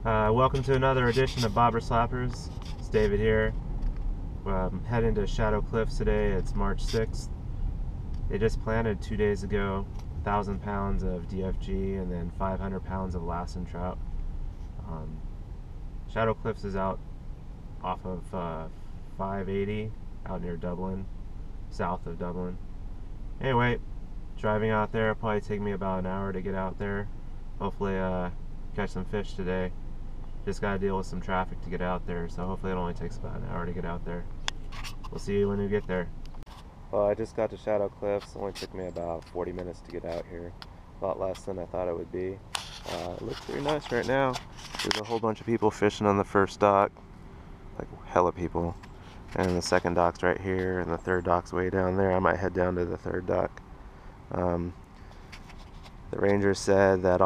Welcome to another edition of Bobber Slappers. It's David here. Heading to Shadow Cliffs today. It's March 6th. They just planted 2 days ago 1,000 pounds of DFG and then 500 pounds of Pleasanton trout. Shadow Cliffs is out off of 580 out near Dublin, south of Dublin. Anyway, driving out there probably take me about an hour to get out there. Hopefully catch some fish today. Just gotta deal with some traffic to get out there, so hopefully it only takes about an hour to get out there. We'll see you when we get there. Well, I just got to Shadow Cliffs. It only took me about 40 minutes to get out here. A lot less than I thought it would be. It looks pretty nice right now. There's a whole bunch of people fishing on the first dock, like hella people. And the second dock's right here, and the third dock's way down there. I might head down to the third dock. The ranger said that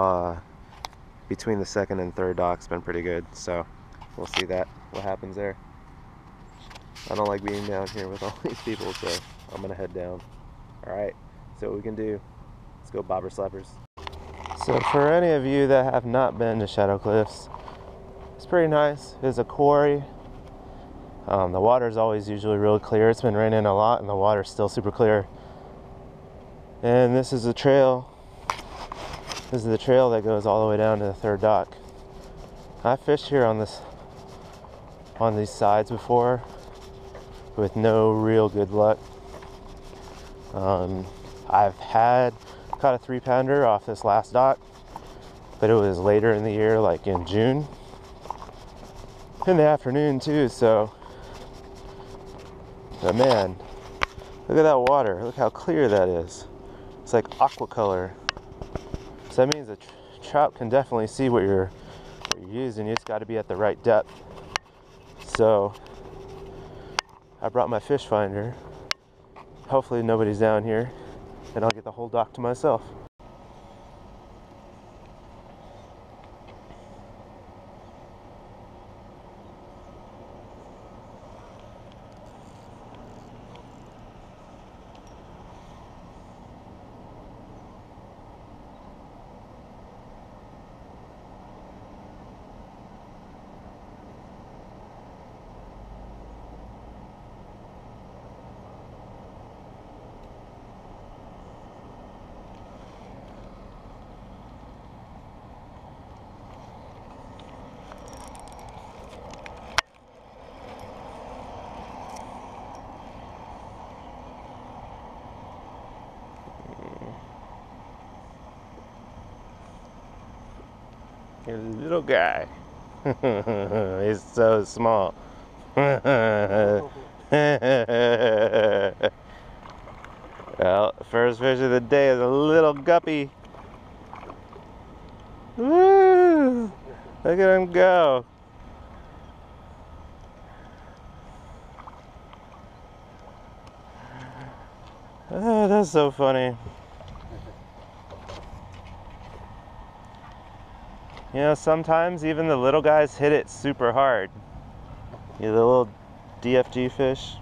between the second and third dock's been pretty good, so we'll see what happens there. I don't like being down here with all these people, so I'm gonna head down. Alright, so what we can do, let's go Bobber Slappers. So for any of you that have not been to Shadow Cliffs, it's pretty nice. It's a quarry. The water's always usually really clear. It's been raining a lot and the water's still super clear. And this is a trail. This is the trail that goes all the way down to the third dock. I fished here on these sides before with no real good luck. I've caught a 3-pounder off this last dock, but it was later in the year, like in June, in the afternoon too. But man, look at that water. Look how clear that is. It's like aqua color. So that means the trout can definitely see what you're using. You just got to be at the right depth. So I brought my fish finder. Hopefully nobody's down here, and I'll get the whole dock to myself. You're a little guy. He's so small. Well, first fish of the day is a little guppy. Woo! Look at him go. Oh, that's so funny. You know, sometimes even the little guys hit it super hard. You know, the little DFG fish.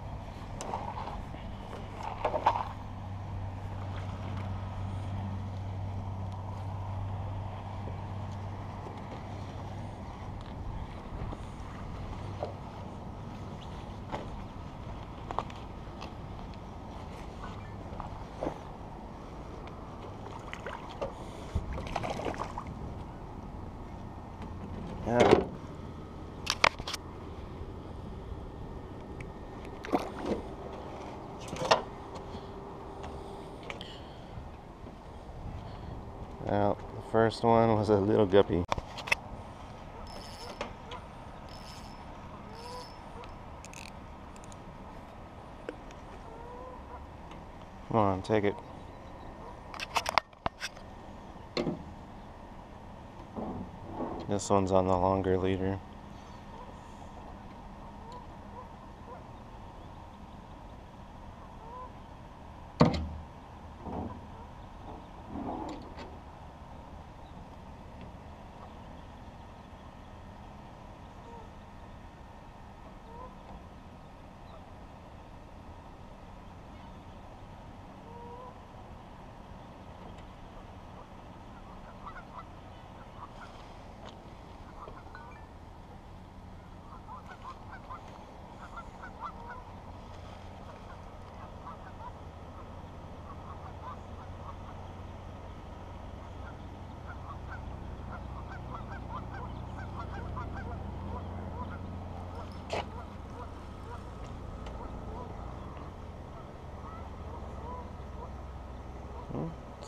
Yeah. Well, the first one was a little guppy. Come on, take it. This one's on the longer leader.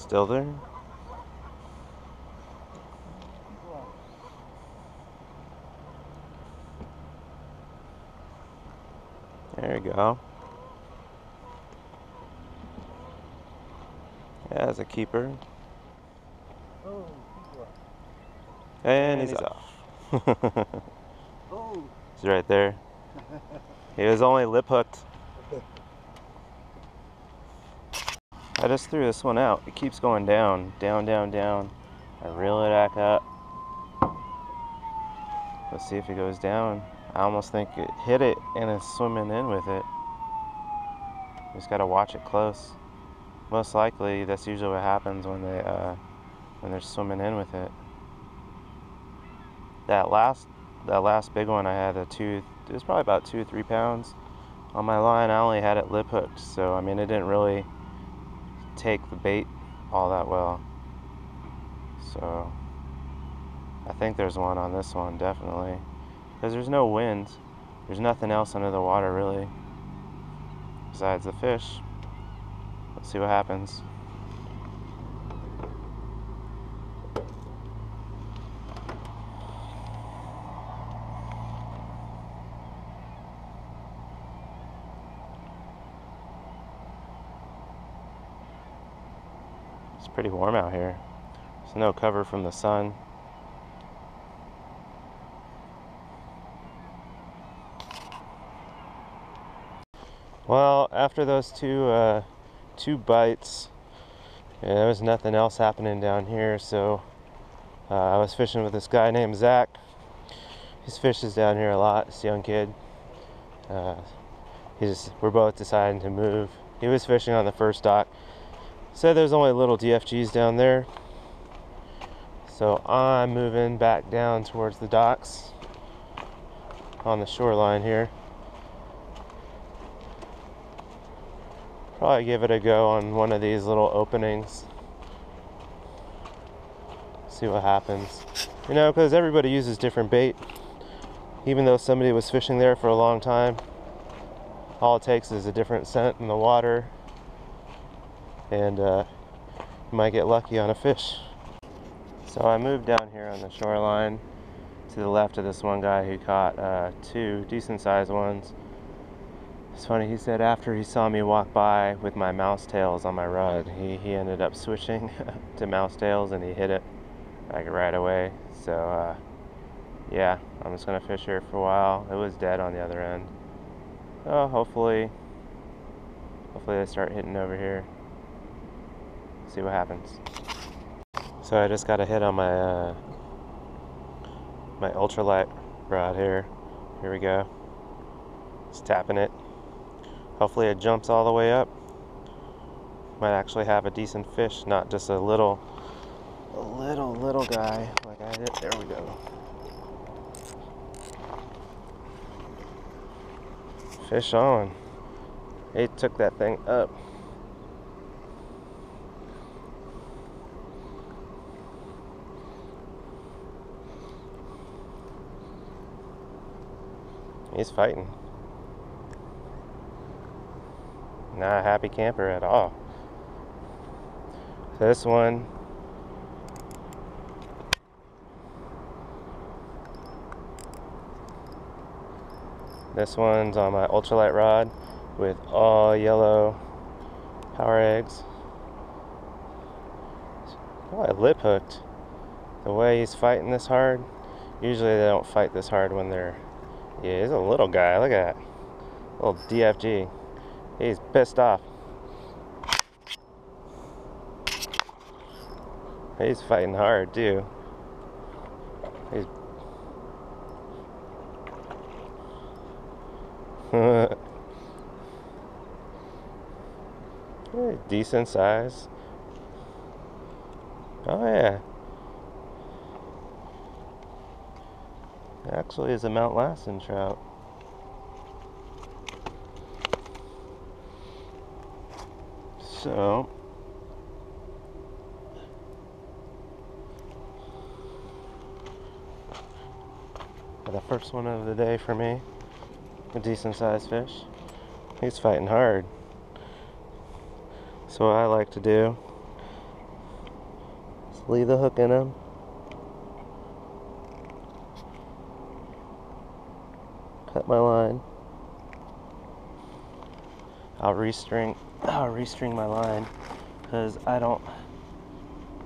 Still there? There you go. Yeah, that's a keeper. And he's off. He's right there. He was only lip hooked. I just threw this one out. It keeps going down, down, down, down. I reel it back up. Let's see if it goes down. I almost think it hit it and it's swimming in with it. Just gotta watch it close. Most likely, that's usually what happens when they're swimming in with it. That last big one I had, it was probably about 2 or 3 pounds on my line. I only had it lip hooked, so I mean it didn't really take the bait all that well. So I think there's one on this one, definitely, because there's no wind. There's nothing else under the water really besides the fish. Let's see what happens. It's pretty warm out here. There's no cover from the sun. Well, after those two bites, yeah, there was nothing else happening down here, so I was fishing with this guy named Zach. He fishes down here a lot, this young kid. We're both deciding to move. He was fishing on the first dock. Said there's only little DFGs down there. So I'm moving back down towards the docks on the shoreline here. Probably give it a go on one of these little openings. See what happens. You know, because everybody uses different bait. Even though somebody was fishing there for a long time, all it takes is a different scent in the water, and you might get lucky on a fish. So I moved down here on the shoreline to the left of this one guy who caught 2 decent sized ones. It's funny, he said after he saw me walk by with my mouse tails on my rod, he ended up switching to mouse tails and he hit it like right away. So yeah, I'm just gonna fish here for a while. It was dead on the other end. So hopefully they start hitting over here. See what happens. So I just got a hit on my my ultralight rod here. Here we go. Just tapping it. Hopefully it jumps all the way up. Might actually have a decent fish, not just a little guy like I did. There we go. Fish on. It took that thing up. He's fighting. Not a happy camper at all. This one's on my ultralight rod with all yellow power eggs. Probably lip hooked. The way he's fighting this hard. Usually they don't fight this hard when they're... Yeah, he's a little guy. Look at that. Little DFG. He's pissed off. He's fighting hard too. He's decent size. Oh yeah. Actually is a Mount Lassen trout. So the first one of the day for me, a decent sized fish. He's fighting hard. So what I like to do leave the hook in them. Cut my line. I'll restring my line because I don't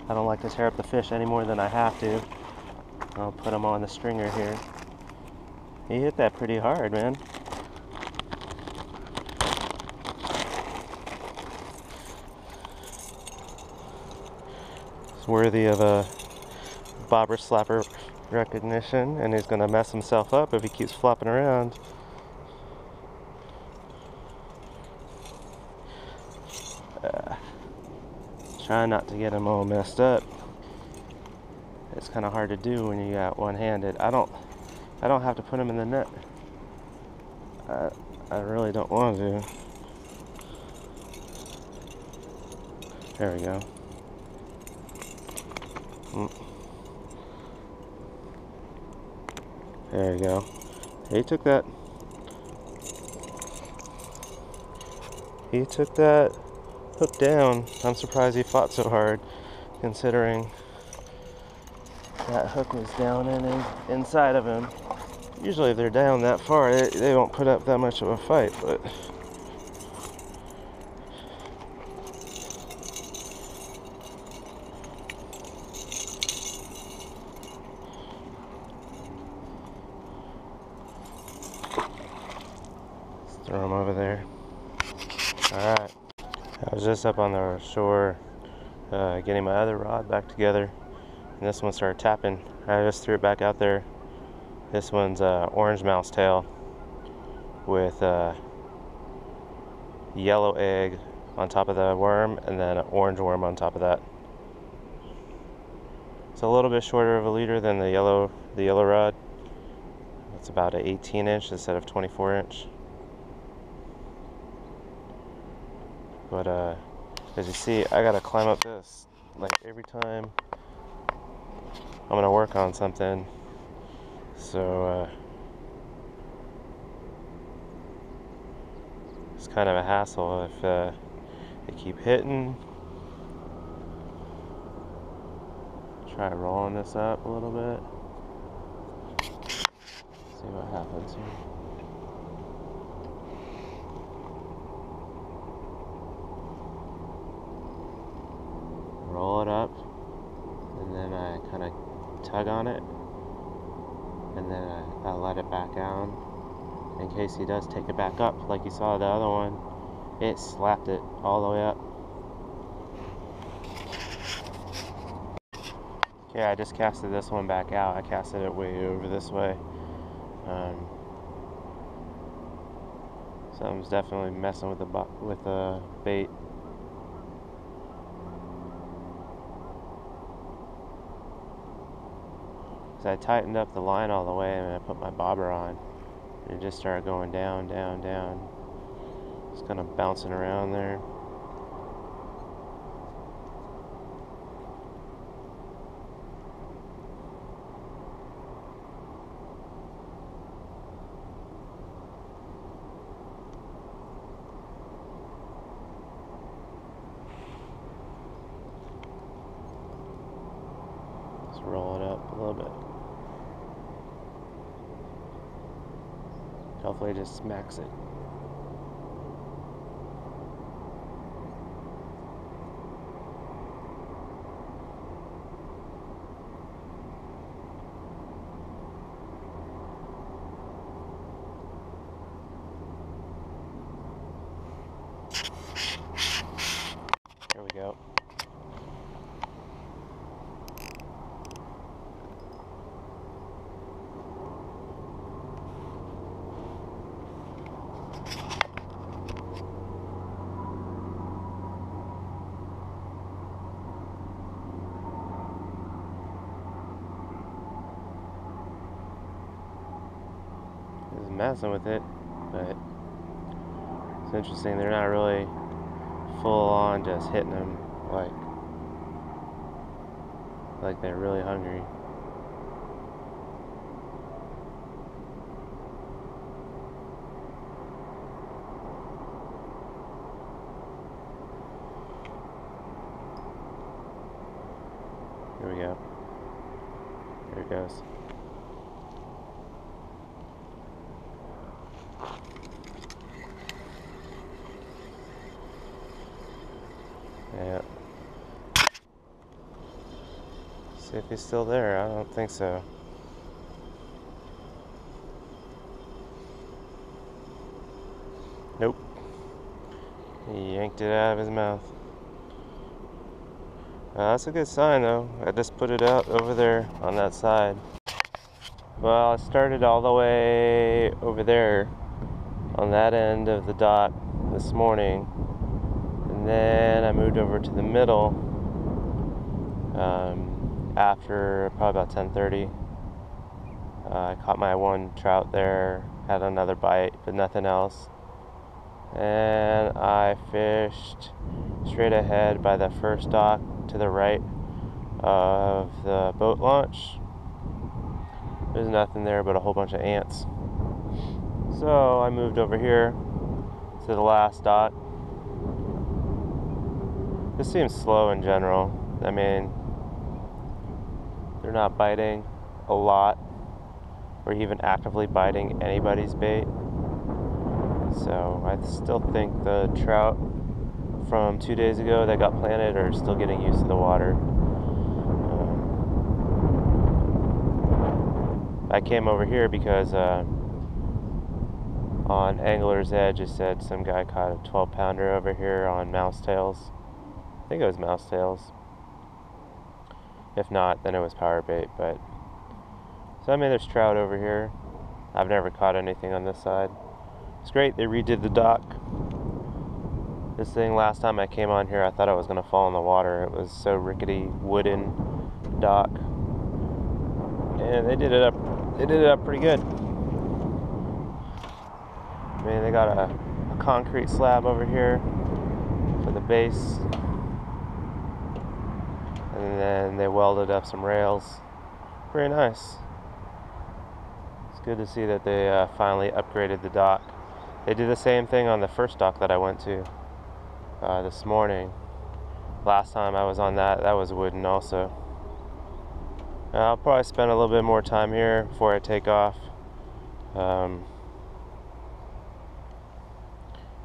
like to tear up the fish any more than I have to. I'll put them on the stringer here. He hit that pretty hard, man. It's worthy of a bobber slapper recognition, and he's gonna mess himself up if he keeps flopping around. Try not to get him all messed up. It's kind of hard to do when you got one-handed. I don't have to put him in the net. I really don't want to. There we go. There we go. He took that. He took that hook down. I'm surprised he fought so hard, considering that hook was down inside of him. Usually if they're down that far, they don't put up that much of a fight, but let's throw him over there. Alright. I was just up on the shore getting my other rod back together, and this one started tapping. I just threw it back out there. This one's orange mouse tail with yellow egg on top of the worm, and then an orange worm on top of that. It's a little bit shorter of a leader than the yellow rod. It's about an 18-inch instead of 24-inch. But as you see, I gotta climb up this like every time I'm gonna work on something. So it's kind of a hassle if they keep hitting. Try rolling this up a little bit. See what happens here. Roll it up, and then I kind of tug on it, and then I let it back down in case he does take it back up like you saw the other one. It slapped it all the way up. Okay, I just casted this one back out. I casted it way over this way. Something's definitely messing with the bait. So I tightened up the line all the way, and I put my bobber on, and it just started going down, down, down. It's kind of bouncing around there. Let's roll it up a little bit. Hopefully it just smacks it. There we go. Messing with it, but it's interesting. They're not really full on just hitting them like they're really hungry. Here we go. Here it goes. Yeah. See if he's still there. I don't think so. Nope. He yanked it out of his mouth. That's a good sign though. I just put it out over there on that side. Well, I started all the way over there on that end of the dock this morning, and then I moved over to the middle after probably about 10:30. I caught my one trout there, had another bite, but nothing else. And I fished straight ahead by the first dock to the right of the boat launch. There's nothing there but a whole bunch of ants. So I moved over here to the last dock. This seems slow in general. I mean, they're not biting a lot or even actively biting anybody's bait. So I still think the trout from 2 days ago that got planted are still getting used to the water. I came over here because on Angler's Edge it said some guy caught a 12-pounder over here on mouse tails. I think it was mouse tails. If not, then it was power bait. But so I mean, there's trout over here. I've never caught anything on this side. It's great, they redid the dock. This thing, last time I came on here, I thought I was going to fall in the water. It was so rickety, wooden dock. And they did it up pretty good. I mean, they got a concrete slab over here for the base. And then they welded up some rails. Pretty nice. It's good to see that they finally upgraded the dock. They did the same thing on the first dock that I went to this morning. Last time I was on that was wooden also. I'll probably spend a little bit more time here before I take off.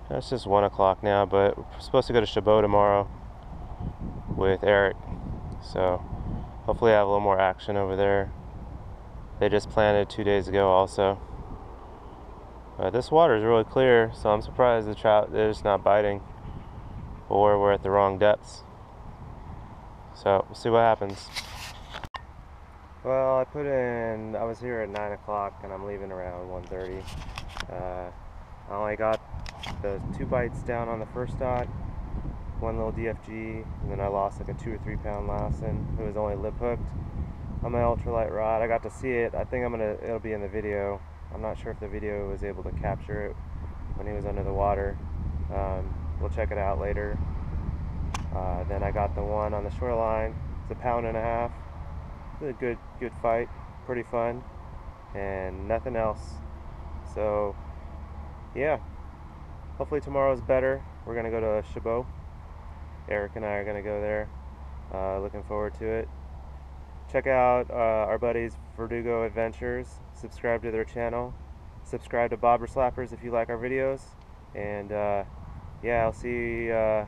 It's just 1 o'clock now, but we're supposed to go to Chabot tomorrow with Eric. So hopefully I have a little more action over there. They just planted 2 days ago also. This water is really clear, so I'm surprised the trout is just not biting, or we're at the wrong depths. So we'll see what happens. Well, I was here at 9 o'clock and I'm leaving around 1:30. I only got the 2 bites down on the first dock, 1 little DFG, and then I lost like a 2 or 3 pound Lassen. It was only lip hooked on my ultralight rod. I got to see it. I think it'll be in the video. I'm not sure if the video was able to capture it when he was under the water. We'll check it out later. Then I got the one on the shoreline. It's 1.5 pounds. It's a good fight, pretty fun, and nothing else. So yeah, hopefully tomorrow's better. We're gonna go to Chabot. Eric and I are gonna go there. Looking forward to it. Check out our buddies Verdugo Adventures. Subscribe to their channel. Subscribe to Bobber Slappers if you like our videos. And yeah, I'll see y'all.